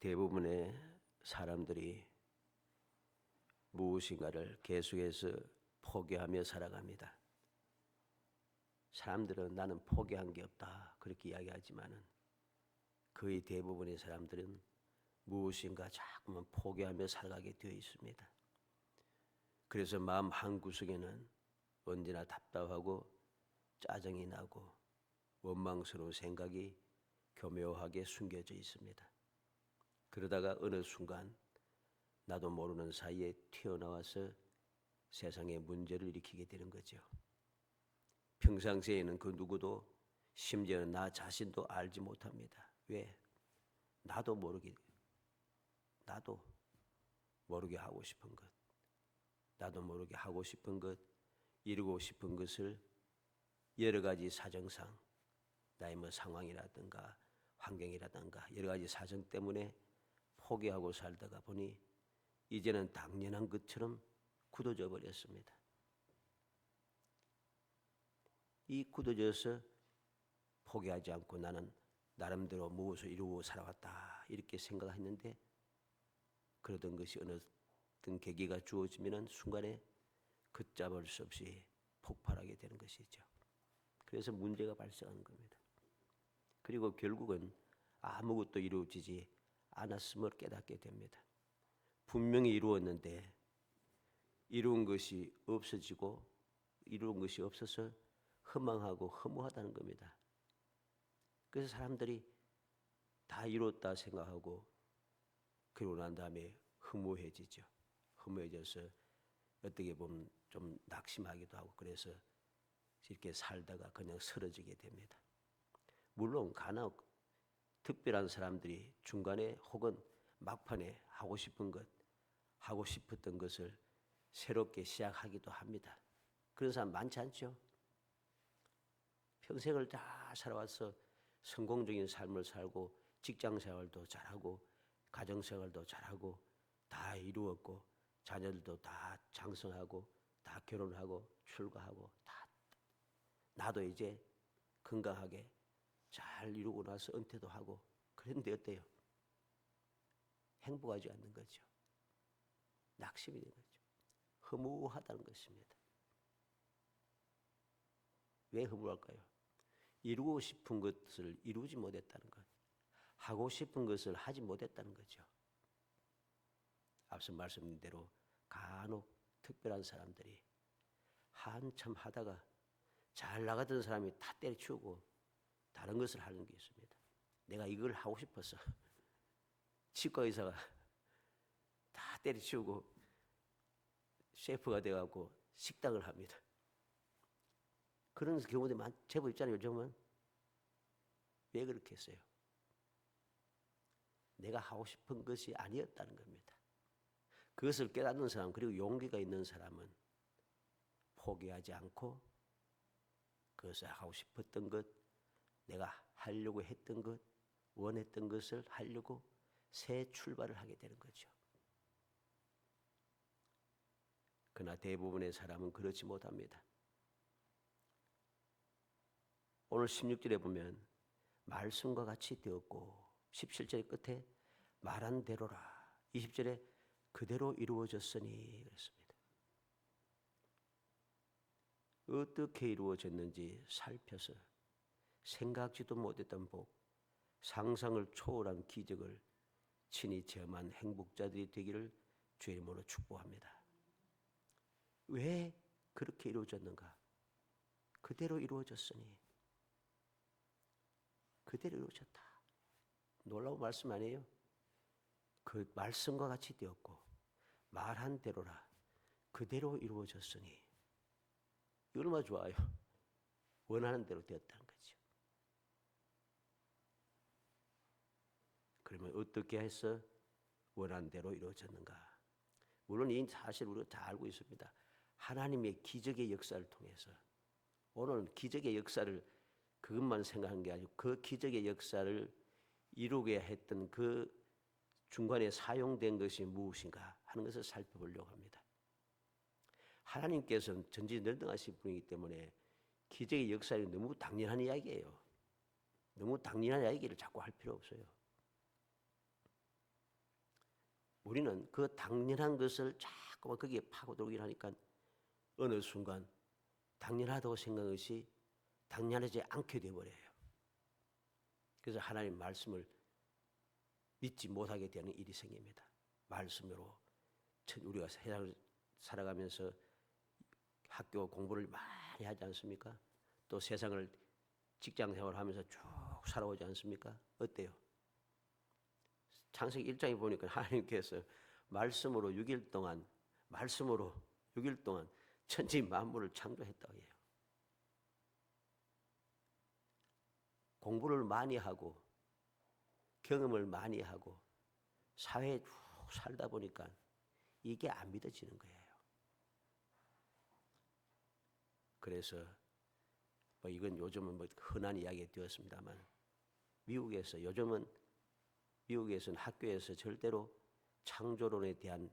대부분의 사람들이 무엇인가를 계속해서 포기하며 살아갑니다. 사람들은 나는 포기한 게 없다 그렇게 이야기하지만은 거의 대부분의 사람들은 무엇인가 자꾸만 포기하며 살아가게 되어 있습니다. 그래서 마음 한구석에는 언제나 답답하고 짜증이 나고 원망스러운 생각이 교묘하게 숨겨져 있습니다. 그러다가 어느 순간 나도 모르는 사이에 튀어나와서 세상에 문제를 일으키게 되는 거죠. 평상시에는 그 누구도 심지어는 나 자신도 알지 못합니다. 왜? 나도 모르게 하고 싶은 것, 나도 모르게 하고 싶은 것, 이루고 싶은 것을 여러 가지 사정상 나의 상황이라든가 환경이라든가 여러 가지 사정 때문에 포기하고 살다가 보니 이제는 당연한 것처럼 굳어져 버렸습니다. 이 굳어져서 포기하지 않고 나는 나름대로 무엇을 이루고 살아왔다 이렇게 생각했는데 그러던 것이 어느 계기가 주어지면 순간에 걷잡을 수 없이 폭발하게 되는 것이죠. 그래서 문제가 발생하는 겁니다. 그리고 결국은 아무것도 이루어지지 않았음을 깨닫게 됩니다. 분명히 이루었는데 이룬 것이 없어지고 이룬 것이 없어서 허망하고 허무하다는 겁니다. 그래서 사람들이 다 이뤘다 생각하고 그러고 난 다음에 허무해지죠. 허무해져서 어떻게 보면 좀 낙심하기도 하고 그래서 이렇게 살다가 그냥 쓰러지게 됩니다. 물론 간혹 특별한 사람들이 중간에 혹은 막판에 하고 싶은 것, 하고 싶었던 것을 새롭게 시작하기도 합니다. 그런 사람 많지 않죠? 평생을 다 살아와서 성공적인 삶을 살고 직장생활도 잘하고 가정생활도 잘하고 다 이루었고 자녀들도 다 장성하고 다 결혼하고 출가하고 다 나도 이제 건강하게 잘 이루고 나서 은퇴도 하고 그랬는데 어때요? 행복하지 않는 거죠. 낙심이 된 거죠. 허무하다는 것입니다. 왜 허무할까요? 이루고 싶은 것을 이루지 못했다는 것, 하고 싶은 것을 하지 못했다는 거죠. 앞서 말씀드린 대로 간혹 특별한 사람들이 한참 하다가 잘 나가던 사람이 다 때려치우고 다른 것을 하는 게 있습니다. 내가 이걸 하고 싶어서 치과 의사가 다 때려치우고 셰프가 돼갖고 식당을 합니다. 그런 경우들이 제법 있잖아요. 요즘은. 왜 그렇게 했어요? 내가 하고 싶은 것이 아니었다는 겁니다. 그것을 깨닫는 사람 그리고 용기가 있는 사람은 포기하지 않고 그것을 하고 싶었던 것, 내가 하려고 했던 것, 원했던 것을 하려고 새 출발을 하게 되는 거죠. 그러나 대부분의 사람은 그렇지 못합니다. 오늘 16절에 보면 말씀과 같이 되었고 17절 끝에 말한 대로라 20절에 그대로 이루어졌으니 그랬습니다. 어떻게 이루어졌는지 살펴서 생각지도 못했던 복, 상상을 초월한 기적을 친히 체험한 행복자들이 되기를 주의 이름으로 축복합니다. 왜 그렇게 이루어졌는가? 그대로 이루어졌으니 그대로 이루어졌다. 놀라운 말씀 아니에요? 그 말씀과 같이 되었고 말한 대로라 그대로 이루어졌으니 얼마나 좋아요. 원하는 대로 되었다는 거죠. 그러면 어떻게 해서 원하는 대로 이루어졌는가? 물론 이 사실 우리가 다 알고 있습니다. 하나님의 기적의 역사를 통해서 오늘은 기적의 역사를 그것만 생각한 게 아니고 그 기적의 역사를 이루게 했던 그 중간에 사용된 것이 무엇인가 하는 것을 살펴보려고 합니다. 하나님께서는 전지전능하신 분이기 때문에 기적의 역사는 너무 당연한 이야기예요. 너무 당연한 이야기를 자꾸 할 필요 없어요. 우리는 그 당연한 것을 자꾸만 거기에 파고들긴 하니까 어느 순간 당연하다고 생각한 것이 당연하지 않게 되어버려요. 그래서 하나님 말씀을 믿지 못하게 되는 일이 생깁니다. 말씀으로 우리가 세상을 살아가면서 학교 공부를 많이 하지 않습니까? 또 세상을 직장생활을 하면서 쭉 살아오지 않습니까? 어때요? 창세기 1장에 보니까 하나님께서 말씀으로 6일 동안 천지 만물을 창조했다고 해요. 공부를 많이 하고 경험을 많이 하고 사회에 쭉 살다 보니까 이게 안 믿어지는 거예요. 그래서 이건 요즘은 흔한 이야기가 되었습니다만 미국에서는 학교에서 절대로 창조론에 대한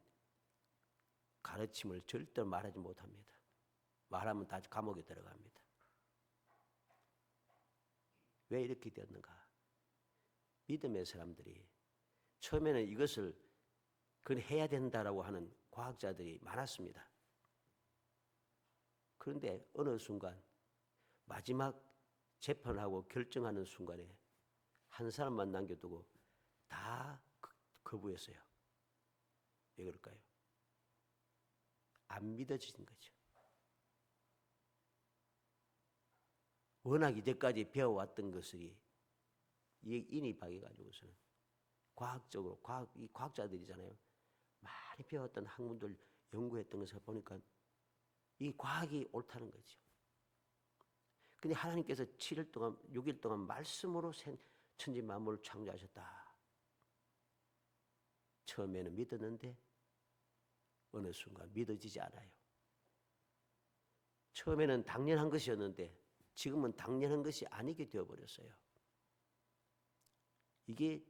가르침을 절대로 말하지 못합니다. 말하면 다 감옥에 들어갑니다. 왜 이렇게 되었는가? 믿음의 사람들이 처음에는 이것을 그건 해야 된다라고 하는 과학자들이 많았습니다. 그런데 어느 순간 마지막 재판하고 결정하는 순간에 한 사람만 남겨두고 다 거부했어요. 왜 그럴까요? 안 믿어지는 거죠. 워낙 이제까지 배워왔던 것이 인입하게가지고서는 과학적으로 이 과학자들이잖아요. 많이 배웠던 학문들 연구했던 것을 보니까 이 과학이 옳다는 거죠. 근데 하나님께서 7일 동안 6일 동안 말씀으로 천지 만물을 창조하셨다. 처음에는 믿었는데 어느 순간 믿어지지 않아요. 처음에는 당연한 것이었는데 지금은 당연한 것이 아니게 되어버렸어요. 이게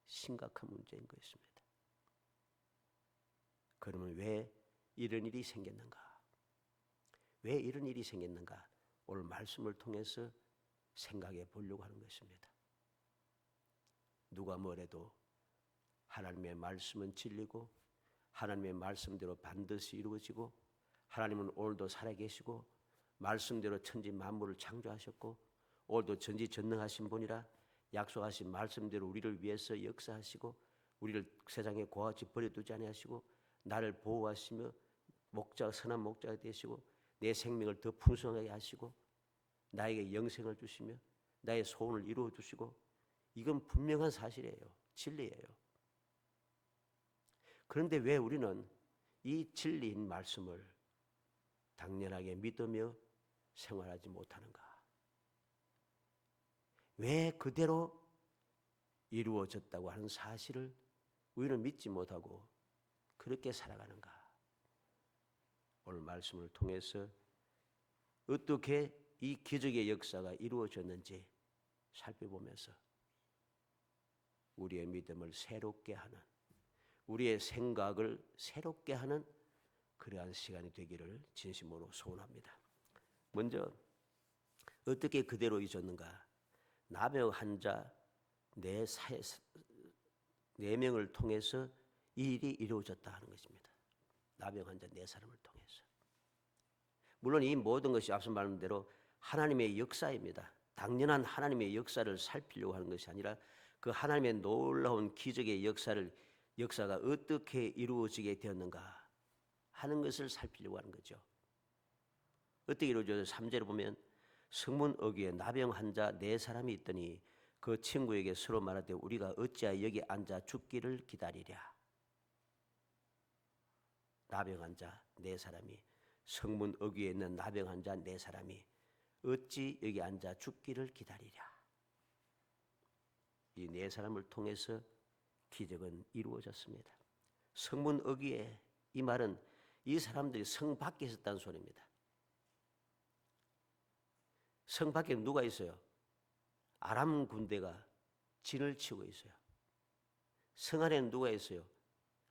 심각한 문제인 것입니다. 그러면 왜 이런 일이 생겼는가? 왜 이런 일이 생겼는가? 오늘 말씀을 통해서 생각해 보려고 하는 것입니다. 누가 뭐래도 하나님의 말씀은 진리고 하나님의 말씀대로 반드시 이루어지고 하나님은 오늘도 살아계시고 말씀대로 천지 만물을 창조하셨고 오늘도 전지전능하신 분이라 약속하신 말씀대로 우리를 위해서 역사하시고 우리를 세상에 고아같이 버려두지 아니하시고 나를 보호하시며 선한 목자가 되시고 내 생명을 더 풍성하게 하시고 나에게 영생을 주시며 나의 소원을 이루어 주시고 이건 분명한 사실이에요. 진리예요. 그런데 왜 우리는 이 진리인 말씀을 당연하게 믿으며 생활하지 못하는가? 왜 그대로 이루어졌다고 하는 사실을 우리는 믿지 못하고 그렇게 살아가는가? 오늘 말씀을 통해서 어떻게 이 기적의 역사가 이루어졌는지 살펴보면서 우리의 믿음을 새롭게 하는, 우리의 생각을 새롭게 하는 그러한 시간이 되기를 진심으로 소원합니다. 먼저 어떻게 그대로 잊었는가? 나병 환자 4명을 통해서 이 일이 이루어졌다 하는 것입니다. 나병 환자 4사람을 통해서. 물론 이 모든 것이 앞서 말한 대로 하나님의 역사입니다. 당연한 하나님의 역사를 살피려고 하는 것이 아니라 그 하나님의 놀라운 기적의 역사가 어떻게 이루어지게 되었는가 하는 것을 살피려고 하는 거죠. 어떻게 이루어져서 3절에 보면 성문 어귀에 나병 환자 4사람이 있더니 그 친구에게 서로 말하되 우리가 어찌하여 여기 앉아 죽기를 기다리랴. 나병 환자 4사람이 성문 어귀에 있는 나병 환자 4사람이 어찌 여기 앉아 죽기를 기다리랴. 이 4사람을 통해서 기적은 이루어졌습니다. 성문 어귀에 이 말은 이 사람들이 성 밖에 있었다는 소리입니다. 성 밖에 누가 있어요? 아람 군대가 진을 치고 있어요. 성 안에는 누가 있어요?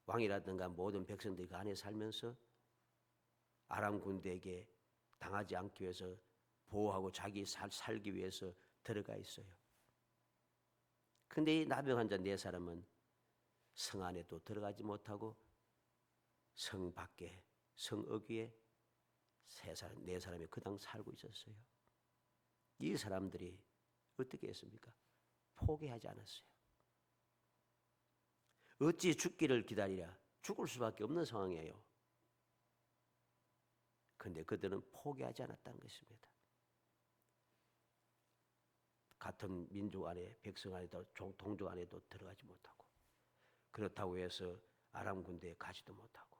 왕이라든가 모든 백성들이 그 안에 살면서 아람 군대에게 당하지 않기 위해서 보호하고 자기 살기 위해서 들어가 있어요. 근데 이 나병 환자 4사람은 성 안에도 들어가지 못하고 성 밖에 성 어귀에 네 사람이 그당 살고 있었어요. 이 사람들이 어떻게 했습니까? 포기하지 않았어요. 어찌 죽기를 기다리랴. 죽을 수밖에 없는 상황이에요. 그런데 그들은 포기하지 않았다는 것입니다. 같은 민족 안에 백성 안에도 동족 안에도 들어가지 못하고 그렇다고 해서 아람 군대에 가지도 못하고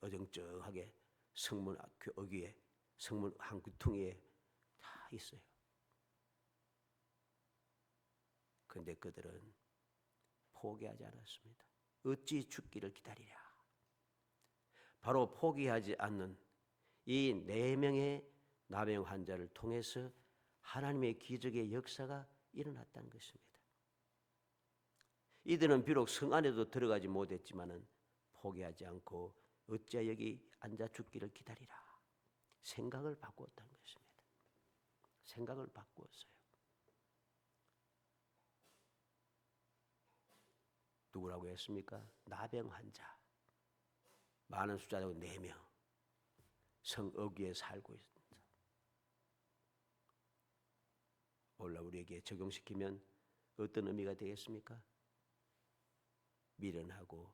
어정쩡하게 성문 어귀에 성문 한 구퉁이에 다 있어요. 그런데 그들은 포기하지 않았습니다. 어찌 죽기를 기다리랴. 바로 포기하지 않는 이 4명의 나병 환자를 통해서 하나님의 기적의 역사가 일어났다는 것입니다. 이들은 비록 성 안에도 들어가지 못했지만은 포기하지 않고 어찌 여기 앉아 죽기를 기다리라. 생각을 바꾸었다는 것입니다. 생각을 바꾸었어요. 누구라고 했습니까? 나병 환자. 많은 숫자로 4명. 성 어귀에 살고 있습니다. 오늘 우리에게 적용시키면 어떤 의미가 되겠습니까? 미련하고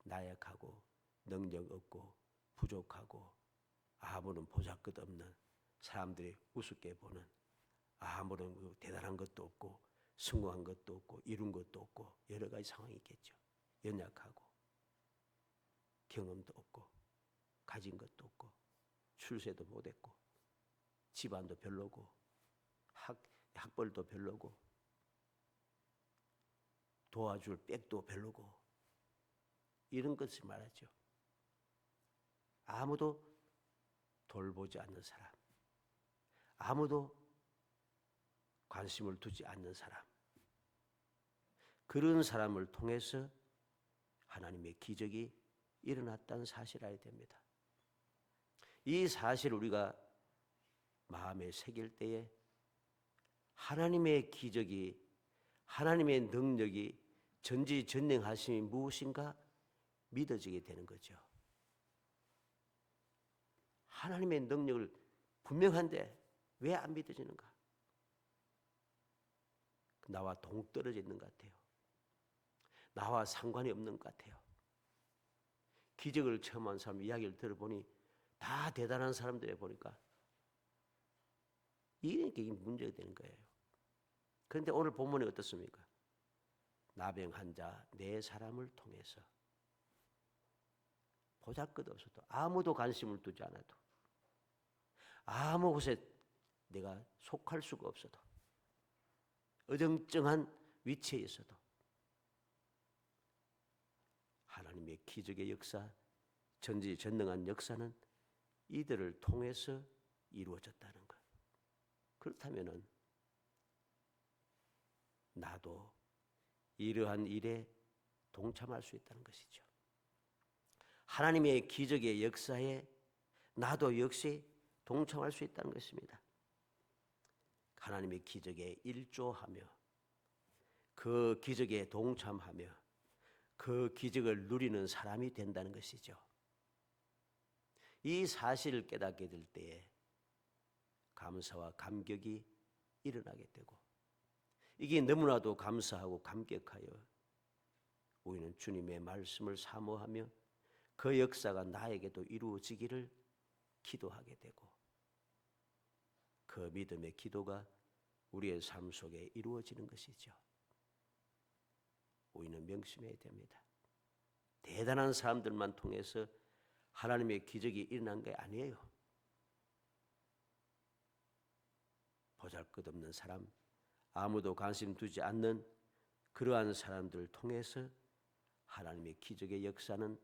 나약하고 능력 없고 부족하고 아무런 보잘것없는 사람들이 우습게 보는 아무런 대단한 것도 없고 성공한 것도 없고 이룬 것도 없고 여러 가지 상황이 있겠죠. 연약하고 경험도 없고 가진 것도 없고 출세도 못했고 집안도 별로고 학벌도 별로고 도와줄 백도 별로고 이런 것을 말하죠. 아무도 돌보지 않는 사람, 아무도 관심을 두지 않는 사람, 그런 사람을 통해서 하나님의 기적이 일어났다는 사실을 알게 됩니다. 이 사실을 우리가 마음에 새길 때에 하나님의 기적이, 하나님의 능력이 전지전능하심이 무엇인가 믿어지게 되는 거죠. 하나님의 능력을 분명한데 왜 안 믿어지는가? 나와 동떨어져 있는 것 같아요. 나와 상관이 없는 것 같아요. 기적을 체험한 사람 이야기를 들어보니 다 대단한 사람들에 보니까 이게 문제가 되는 거예요. 그런데 오늘 본문이 어떻습니까? 나병 환자 4사람을 통해서 보잘것없어도 아무도 관심을 두지 않아도 아무 곳에 내가 속할 수가 없어도 어정쩡한 위치에 있어도 하나님의 기적의 역사, 전지전능한 역사는 이들을 통해서 이루어졌다는 것. 그렇다면은 나도 이러한 일에 동참할 수 있다는 것이죠. 하나님의 기적의 역사에 나도 역시 동참할 수 있다는 것입니다. 하나님의 기적에 일조하며 그 기적에 동참하며 그 기적을 누리는 사람이 된다는 것이죠. 이 사실을 깨닫게 될 때에 감사와 감격이 일어나게 되고 이게 너무나도 감사하고 감격하여 우리는 주님의 말씀을 사모하며 그 역사가 나에게도 이루어지기를 기도하게 되고 그 믿음의 기도가 우리의 삶 속에 이루어지는 것이죠. 우리는 명심해야 됩니다. 대단한 사람들만 통해서 하나님의 기적이 일어난 게 아니에요. 보잘것없는 사람, 아무도 관심 두지 않는 그러한 사람들을 통해서 하나님의 기적의 역사는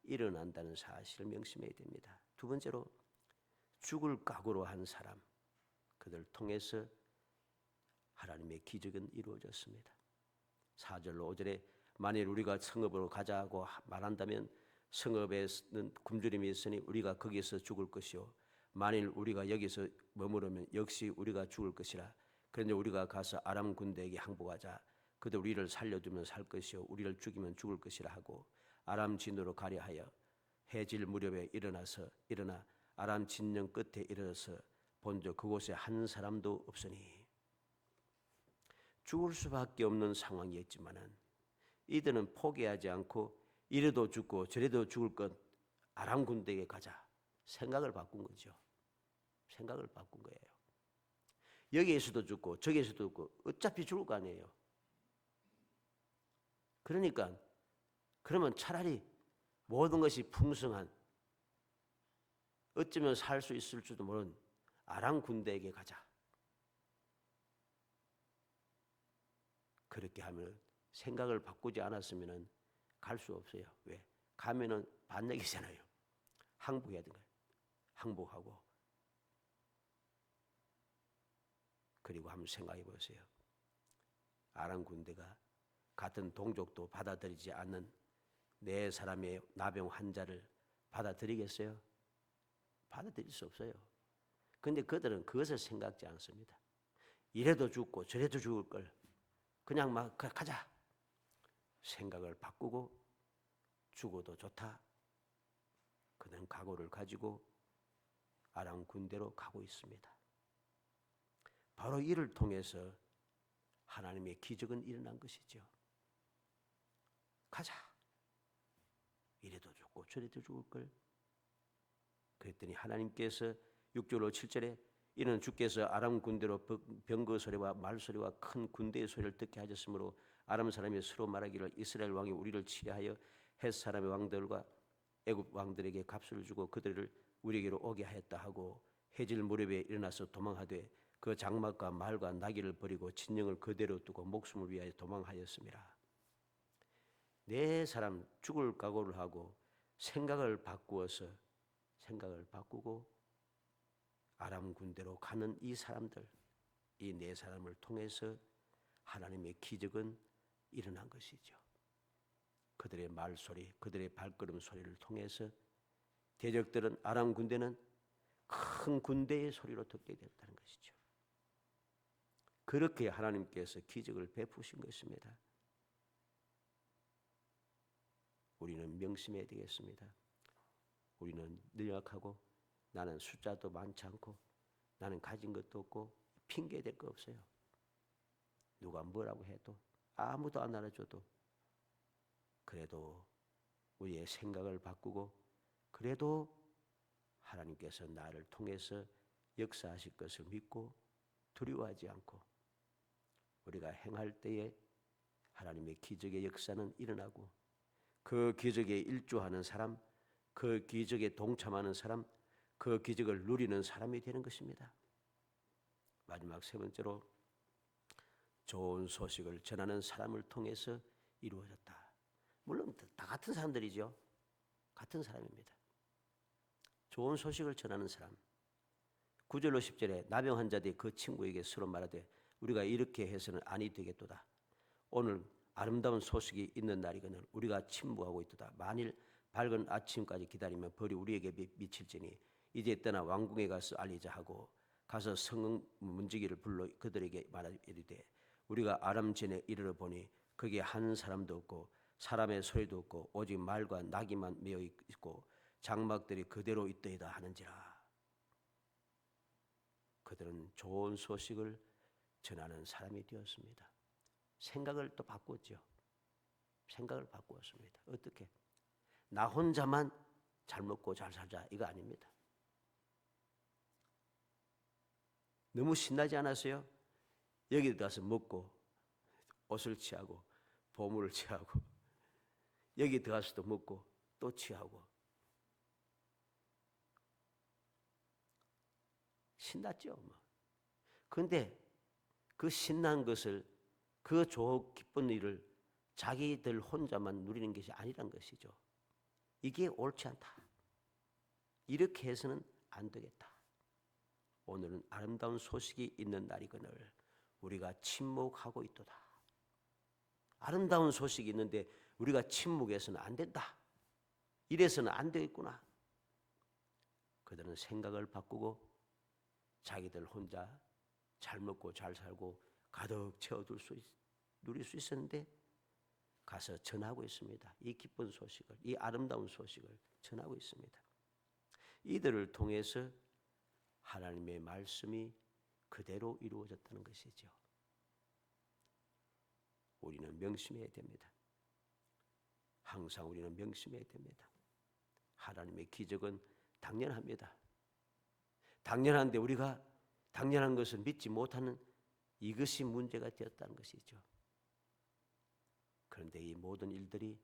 일어난다는 사실을 명심해야 됩니다. 두 번째로 죽을 각오로 한 사람, 그들을 통해서 하나님의 기적은 이루어졌습니다. 4절로 5절에 만일 우리가 성읍으로 가자고 말한다면 성읍에는 굶주림이 있으니 우리가 거기서 죽을 것이요 만일 우리가 여기서 머무르면 역시 우리가 죽을 것이라. 그런데 우리가 가서 아람 군대에게 항복하자. 그들 우리를 살려두면 살 것이요 우리를 죽이면 죽을 것이라 하고 아람 진으로 가려 하여 해질 무렵에 일어나 아람 진영 끝에 이르러서 본즉 그곳에 한 사람도 없으니 죽을 수밖에 없는 상황이었지만은 이들은 포기하지 않고 이래도 죽고 저래도 죽을 것 아람 군대에 가자 생각을 바꾼 거죠. 생각을 바꾼 거예요. 여기에서도 죽고 저기에서도 죽고 어차피 죽을 거 아니에요. 그러니까 그러면 차라리 모든 것이 풍성한 어쩌면 살 수 있을지도 모르는 아람 군대에게 가자. 그렇게 하면 생각을 바꾸지 않았으면 갈 수 없어요. 왜? 가면은 반역이잖아요. 항복해야 되는 거예요. 항복하고 그리고 한번 생각해 보세요. 아람 군대가 같은 동족도 받아들이지 않는 네 사람의 나병 환자를 받아들이겠어요? 받아들일 수 없어요. 그런데 그들은 그것을 생각지 않습니다. 이래도 죽고 저래도 죽을 걸 그냥 막 가자. 생각을 바꾸고 죽어도 좋다. 그는 각오를 가지고 아람 군대로 가고 있습니다. 바로 이를 통해서 하나님의 기적은 일어난 것이죠. 가자. 이래도 죽고 저래도 죽을 걸. 그랬더니 하나님께서 6절로 7절에 이는 주께서 아람 군대로 병거 소리와 말 소리와 큰 군대의 소리를 듣게 하셨으므로 아람 사람이 서로 말하기를 이스라엘 왕이 우리를 치하여 헷 사람의 왕들과 애굽 왕들에게 값을 주고 그들을 우리에게로 오게 하였다 하고 해질 무렵에 일어나서 도망하되 그 장막과 말과 나귀를 버리고 진영을 그대로 두고 목숨을 위하여 도망하였습니다. 네 사람 죽을 각오를 하고 생각을 바꾸고 아람 군대로 가는 이 사람들, 이 네 사람을 통해서 하나님의 기적은 일어난 것이죠. 그들의 말소리, 그들의 발걸음 소리를 통해서 대적들은 아람 군대는 큰 군대의 소리로 듣게 됐다는 것이죠. 그렇게 하나님께서 기적을 베푸신 것입니다. 우리는 명심해야 되겠습니다. 우리는 능력하고 나는 숫자도 많지 않고 나는 가진 것도 없고 핑계 댈 거 없어요. 누가 뭐라고 해도 아무도 안 알아줘도 그래도 우리의 생각을 바꾸고 그래도 하나님께서 나를 통해서 역사하실 것을 믿고 두려워하지 않고 우리가 행할 때에 하나님의 기적의 역사는 일어나고 그 기적에 일조하는 사람, 그 기적에 동참하는 사람, 그 기적을 누리는 사람이 되는 것입니다. 마지막 세 번째로 좋은 소식을 전하는 사람을 통해서 이루어졌다. 물론 다 같은 사람들이죠. 같은 사람입니다. 좋은 소식을 전하는 사람. 9절로 10절에 나병 환자들이 그 친구에게 서로 말하되 우리가 이렇게 해서는 아니 되겠도다. 오늘 아름다운 소식이 있는 날이거늘 우리가 침묵하고 있도다. 만일 밝은 아침까지 기다리면 벌이 우리에게 미칠지니 이제 떠나 왕궁에 가서 알리자 하고 가서 성읍 문지기를 불러 그들에게 말하되 우리가 아람 전에 이르러 보니 거기에 한 사람도 없고 사람의 소리도 없고 오직 말과 나귀만 메어 있고 장막들이 그대로 있더이다 하는지라. 그들은 좋은 소식을 전하는 사람이 되었습니다. 생각을 또 바꿨죠. 생각을 바꾸었습니다. 어떻게? 나 혼자만 잘 먹고 잘 살자 이거 아닙니다. 너무 신나지 않았어요? 여기 가서 먹고 옷을 취하고 보물을 취하고 여기 들어가서도 먹고 또 취하고 신났죠. 그런데 그 신난 것을 그 기쁜 일을 자기들 혼자만 누리는 것이 아니란 것이죠. 이게 옳지 않다. 이렇게 해서는 안 되겠다. 오늘은 아름다운 소식이 있는 날이거늘 우리가 침묵하고 있도다. 아름다운 소식이 있는데 우리가 침묵해서는 안 된다. 이래서는 안 되겠구나. 그들은 생각을 바꾸고 자기들 혼자 잘 먹고 잘 살고 가득 채워둘 수 누릴 수 있었는데 가서 전하고 있습니다. 이 기쁜 소식을, 이 아름다운 소식을 전하고 있습니다. 이들을 통해서 하나님의 말씀이 그대로 이루어졌다는 것이죠. 우리는 명심해야 됩니다. 항상 우리는 명심해야 됩니다. 하나님의 기적은 당연합니다. 당연한데 우리가 당연한 것을 믿지 못하는 이것이 문제가 되었다는 것이죠. 그런데 이 모든 일들이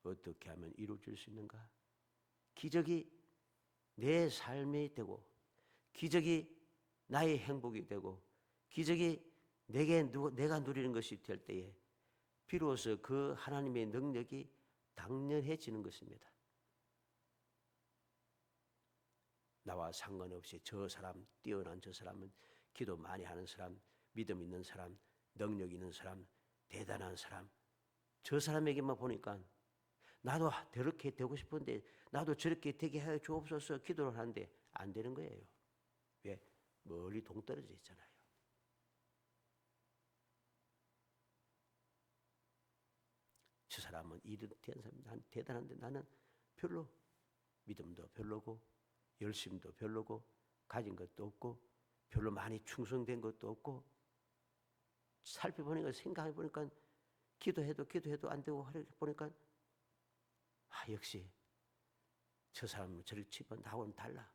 어떻게 하면 이루어질 수 있는가? 기적이 내 삶이 되고, 기적이 나의 행복이 되고, 기적이 내가 누리는 것이 될 때에 비로소 그 하나님의 능력이 당연해지는 것입니다. 나와 상관없이 저 사람, 뛰어난 저 사람은, 기도 많이 하는 사람, 믿음 있는 사람, 능력 있는 사람, 대단한 사람, 저 사람에게만 보니까 나도 저렇게 되고 싶은데 나도 저렇게 되게 하여 주옵소서 기도를 하는데 안 되는 거예요. 왜? 멀리 동떨어져 있잖아요. 저 사람은 일은 대단한데 나는 별로 믿음도 별로고 열심도 별로고 가진 것도 없고 별로 많이 충성된 것도 없고 살펴보니까 생각해보니까 기도해도 안 되고 보니까 역시 저 사람은 저를 치면 나하고는 달라.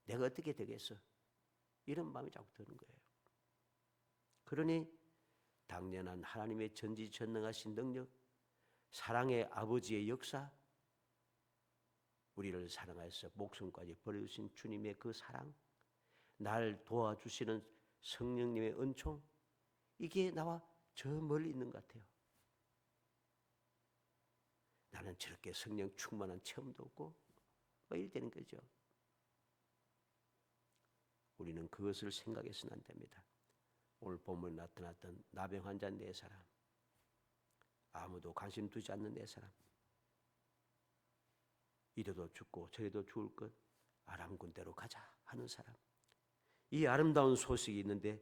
내가 어떻게 되겠어? 이런 마음이 자꾸 드는 거예요. 그러니 당연한 하나님의 전지전능하신 능력, 사랑의 아버지의 역사, 우리를 사랑하셔서 목숨까지 버려주신 주님의 그 사랑, 날 도와주시는 성령님의 은총, 이게 나와 저 멀리 있는 것 같아요. 나는 저렇게 성령 충만한 체험도 없고 이래 되는 거죠. 우리는 그것을 생각해서는 안 됩니다. 오늘 본문에 나타났던 나병 환자 네 사람, 아무도 관심 두지 않는 네 사람, 이래도 죽고 저래도 죽을 것, 아람 군대로 가자 하는 사람, 이 아름다운 소식이 있는데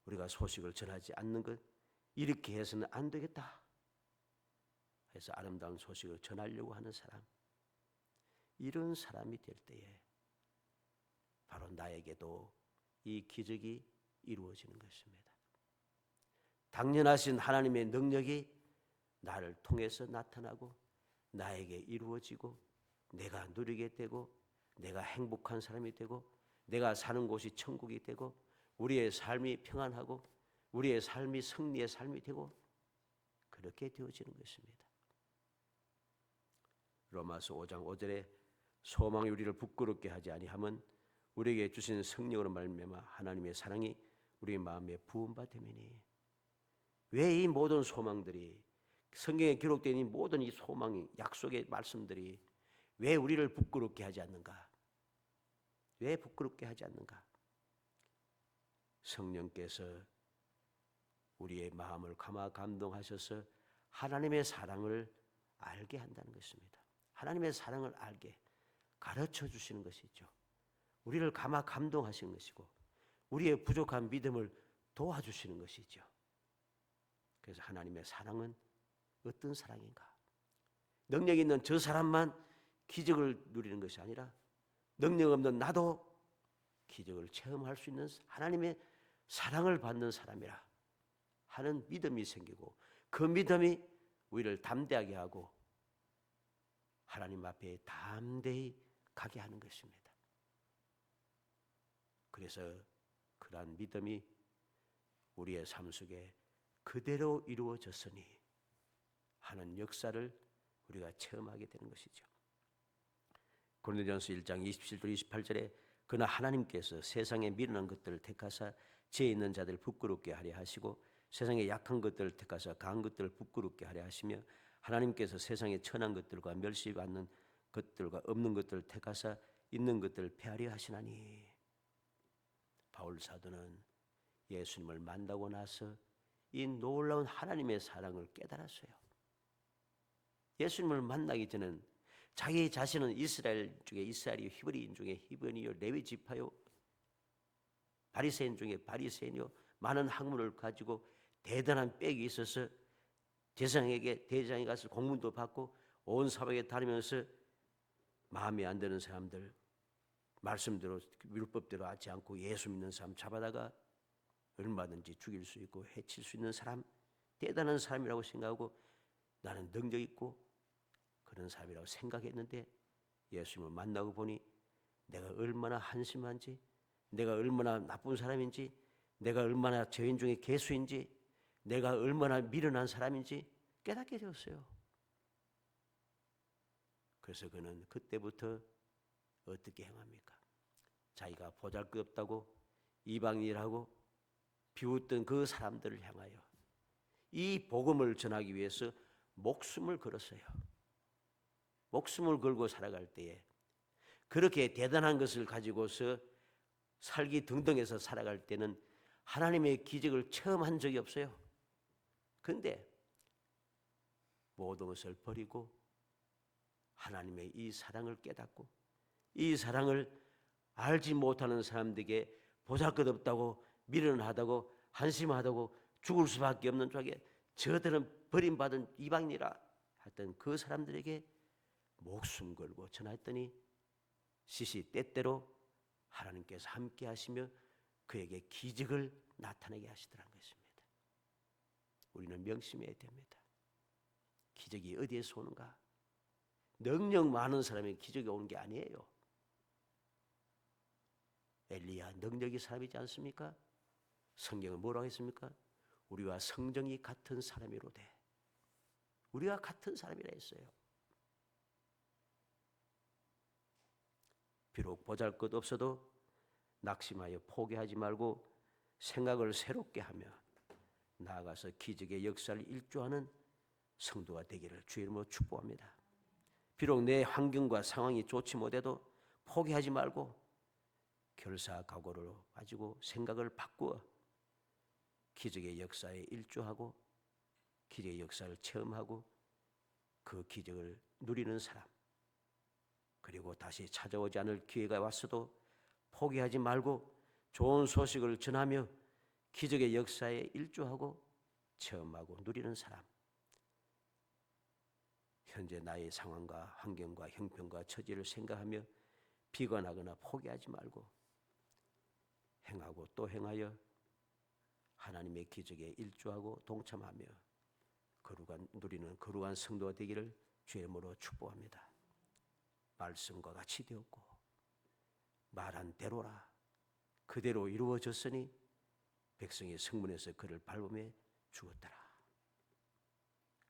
우리가 소식을 전하지 않는 것, 이렇게 해서는 안 되겠다 해서 아름다운 소식을 전하려고 하는 사람, 이런 사람이 될 때에 바로 나에게도 이 기적이 이루어지는 것입니다. 당연하신 하나님의 능력이 나를 통해서 나타나고 나에게 이루어지고 내가 누리게 되고 내가 행복한 사람이 되고 내가 사는 곳이 천국이 되고 우리의 삶이 평안하고 우리의 삶이 승리의 삶이 되고 그렇게 되어지는 것입니다. 로마서 5장 5절에 소망이 우리를 부끄럽게 하지 아니함은 우리에게 주신 성령으로 말미암아 하나님의 사랑이 우리의 마음에 부음바 됨이니. 왜 이 모든 소망들이 성경에 기록된 이 모든 이 소망이 약속의 말씀들이 왜 우리를 부끄럽게 하지 않는가? 왜 부끄럽게 하지 않는가? 성령께서 우리의 마음을 감동하셔서 하나님의 사랑을 알게 한다는 것입니다. 하나님의 사랑을 알게 가르쳐 주시는 것이죠. 우리를 감동하시는 것이고 우리의 부족한 믿음을 도와주시는 것이죠. 그래서 하나님의 사랑은 어떤 사랑인가? 능력 있는 저 사람만 기적을 누리는 것이 아니라 능력 없는 나도 기적을 체험할 수 있는 하나님의 사랑을 받는 사람이라 하는 믿음이 생기고 그 믿음이 우리를 담대하게 하고 하나님 앞에 담대히 가게 하는 것입니다. 그래서 그러한 믿음이 우리의 삶 속에 그대로 이루어졌으니 하는 역사를 우리가 체험하게 되는 것이죠. 고린도전서 1장 27절 28절에 그러나 하나님께서 세상에 미련한 것들을 택하사 지혜 있는 자들을 부끄럽게 하려 하시고 세상에 약한 것들을 택하사 강한 것들을 부끄럽게 하려 하시며 하나님께서 세상에 천한 것들과 멸시받는 것들과 없는 것들을 택하사 있는 것들을 폐하려 하시나니. 바울 사도는 예수님을 만나고 나서 이 놀라운 하나님의 사랑을 깨달았어요. 예수님을 만나기 전에는 자기 자신은 이스라엘 중에 이스라엘이요 히브리인 중에 히브리요 레위 지파요 바리새인 중에 바리새인이요 많은 학문을 가지고 대단한 빽이 있어서 대장에 가서 공문도 받고 온 사방에 다니면서 마음에 안 드는 사람들, 말씀대로 율법대로 하지 않고 예수 믿는 사람 잡아다가 얼마든지 죽일 수 있고 해칠 수 있는 사람, 대단한 사람이라고 생각하고 나는 능력 있고 그런 사람이라고 생각했는데 예수님을 만나고 보니 내가 얼마나 한심한지, 내가 얼마나 나쁜 사람인지, 내가 얼마나 죄인 중에 괴수인지, 내가 얼마나 미련한 사람인지 깨닫게 되었어요. 그래서 그는 그때부터 어떻게 행합니까? 자기가 보잘것없다고 이방인이라고 비웃던 그 사람들을 향하여 이 복음을 전하기 위해서 목숨을 걸었어요. 목숨을 걸고 살아갈 때에 그렇게 대단한 것을 가지고서 살기 등등해서 살아갈 때는 하나님의 기적을 처음 한 적이 없어요. 그런데 모든 것을 버리고 하나님의 이 사랑을 깨닫고 이 사랑을 알지 못하는 사람들에게 보잘것없다고 미련하다고 한심하다고 죽을 수밖에 없는 쪽에 저들은 버림받은 이방인이라 했던 그 사람들에게 목숨 걸고 전했더니 시시때때로 하나님께서 함께 하시며 그에게 기적을 나타내게 하시더라는 것입니다. 우리는 명심해야 됩니다. 기적이 어디에서 오는가? 능력 많은 사람의 기적이 오는 게 아니에요. 엘리야 능력이 사람이지 않습니까? 성경은 뭐라고 했습니까? 우리와 성정이 같은 사람이로되 우리가 같은 사람이라 했어요. 비록 보잘것 없어도 낙심하여 포기하지 말고 생각을 새롭게 하며 나아가서 기적의 역사를 일조하는 성도가 되기를 주의 이름으로 축복합니다. 비록 내 환경과 상황이 좋지 못해도 포기하지 말고 결사각오를 가지고 생각을 바꾸어 기적의 역사에 일조하고 기적의 역사를 체험하고 그 기적을 누리는 사람, 그리고 다시 찾아오지 않을 기회가 왔어도 포기하지 말고 좋은 소식을 전하며 기적의 역사에 일조하고 체험하고 누리는 사람, 현재 나의 상황과 환경과 형편과 처지를 생각하며 비관하거나 포기하지 말고 행하고 또 행하여 하나님의 기적에 일조하고 동참하며 누리는 거룩한 성도가 되기를 주의 이름으로 축복합니다. 말씀과 같이 되었고 말한 대로라 그대로 이루어졌으니 백성의 성문에서 그를 밟으며 죽었더라.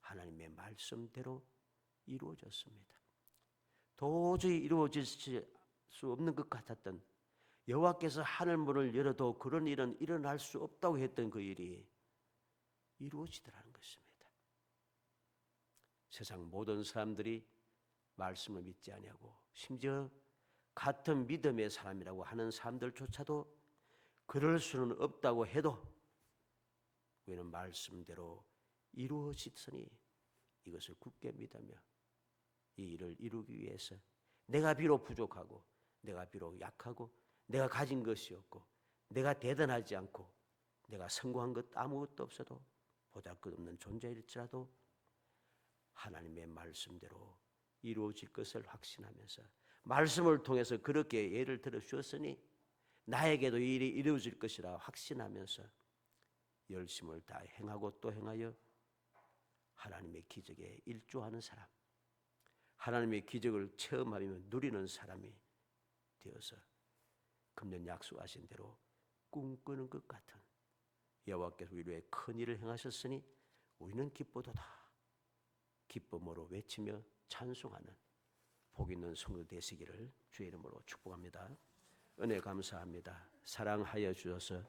하나님의 말씀대로 이루어졌습니다. 도저히 이루어질 수 없는 것 같았던 여호와께서 하늘문을 열어도 그런 일은 일어날 수 없다고 했던 그 일이 이루어지더라는 것입니다. 세상 모든 사람들이 말씀을 믿지 아니하고 심지어 같은 믿음의 사람이라고 하는 사람들조차도 그럴 수는 없다고 해도 우리는 말씀대로 이루어지더니 이것을 굳게 믿으며 이 일을 이루기 위해서 내가 비록 부족하고 내가 비록 약하고 내가 가진 것이 없고 내가 대단하지 않고 내가 성공한 것 아무것도 없어도 보잘것없는 존재일지라도 하나님의 말씀대로 이루어질 것을 확신하면서 말씀을 통해서 그렇게 예를 들어 주었으니 나에게도 이 일이 이루어질 것이라 확신하면서 열심을 다 행하고 또 행하여 하나님의 기적에 일조하는 사람, 하나님의 기적을 체험하며 누리는 사람이 되어서 금년 약속하신 대로 꿈꾸는 것 같은 여호와께서 우리 위해 큰 일을 행하셨으니 우리는 기쁘도다. 기쁨으로 외치며 찬송하는 복 있는 성도 되시기를 주의 이름으로 축복합니다. 은혜 감사합니다. 사랑하여 주셔서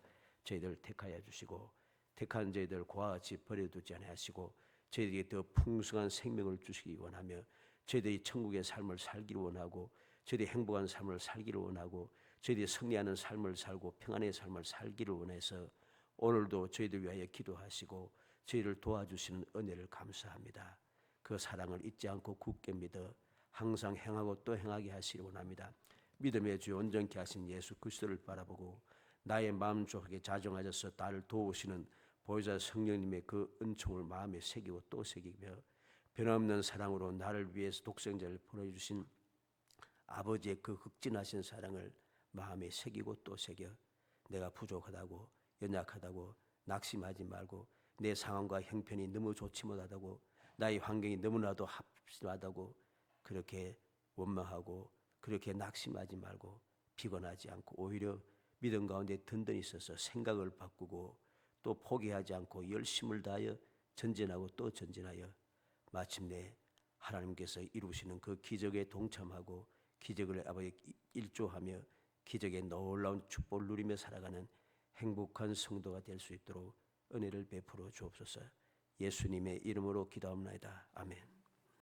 저희들 택하여 주시고 택한 저희들 고아같이 버려두지 아니하시고 저희들에게 더 풍성한 생명을 주시기 원하며 저희들이 천국의 삶을 살기를 원하고 저희들이 행복한 삶을 살기를 원하고 저희들이 승리하는 삶을 살고 평안의 삶을 살기를 원해서 오늘도 저희들 위하여 기도하시고 저희를 도와주시는 은혜를 감사합니다. 그 사랑을 잊지 않고 굳게 믿어 항상 행하고 또 행하게 하시기 원합니다. 믿음의 주 온전케 하신 예수 그리스도를 바라보고 나의 마음 좁게 자정하셔서 나를 도우시는 보혜사 성령님의 그 은총을 마음에 새기고 또 새기며 변함없는 사랑으로 나를 위해서 독생자를 보내주신 아버지의 그 극진하신 사랑을 마음에 새기고 또 새겨 내가 부족하다고 연약하다고 낙심하지 말고 내 상황과 형편이 너무 좋지 못하다고 나의 환경이 너무나도 합심하다고 그렇게 원망하고 그렇게 낙심하지 말고 피곤하지 않고 오히려 믿음 가운데 든든히 있어서 생각을 바꾸고 또 포기하지 않고 열심을 다하여 전진하고 또 전진하여 마침내 하나님께서 이루시는 그 기적에 동참하고 기적을 아버지 일조하며 기적의 놀라운 축복을 누리며 살아가는 행복한 성도가 될 수 있도록 은혜를 베풀어 주옵소서. 예수님의 이름으로 기도합니다. 아멘.